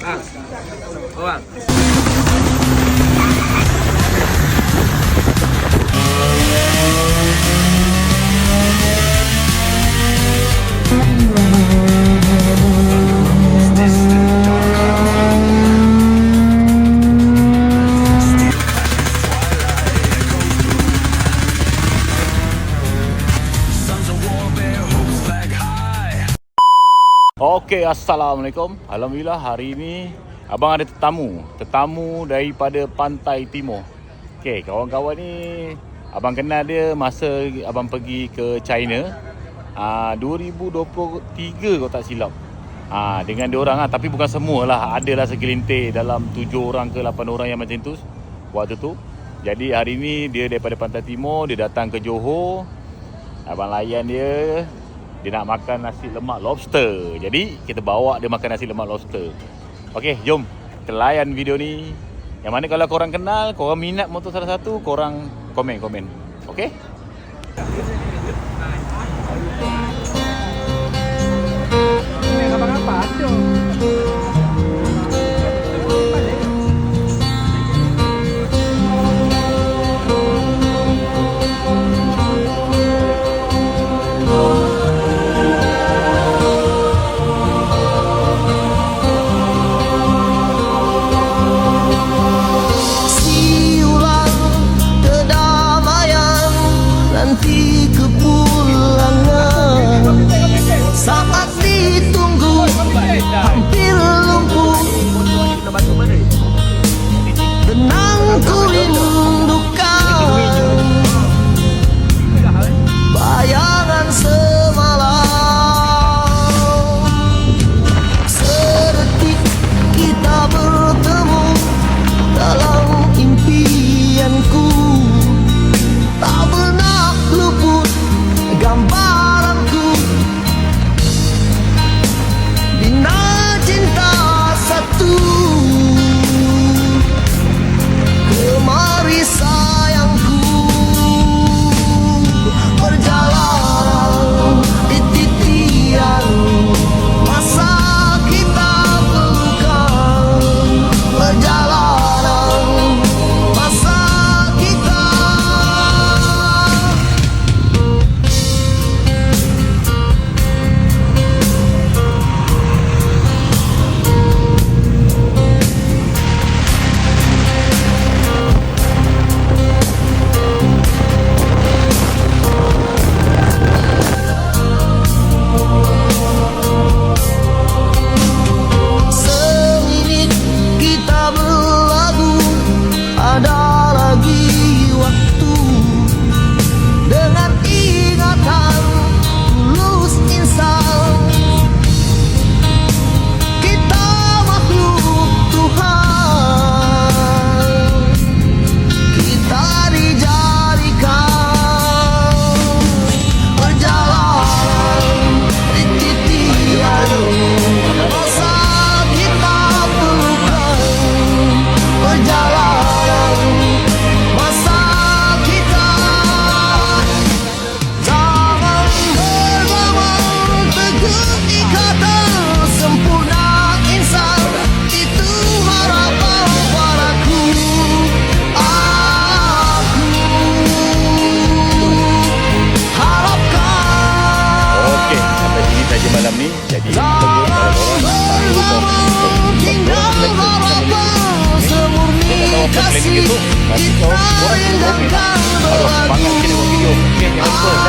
Orang. Okey, Assalamualaikum. Alhamdulillah hari ini abang ada tetamu daripada Pantai Timur. Okey, kawan-kawan ni abang kenal dia masa abang pergi ke China 2023 kalau tak silap. Dengan dia orang tapi bukan semualah, adalah segelintir dalam 7 orang ke 8 orang yang macam tu waktu tu. Jadi hari ni dia daripada Pantai Timur, dia datang ke Johor. Abang layan dia nak makan nasi lemak lobster. Jadi kita bawa dia makan nasi lemak lobster. Okey, jom kita layan video ni. Yang mana kalau korang kenal, korang minat motor salah satu, korang komen. Okey? Apa ada? malam ni. Jadi kalau orang kasih kita orang okey. Harus semangat kita buat video. Okey, jangan lupa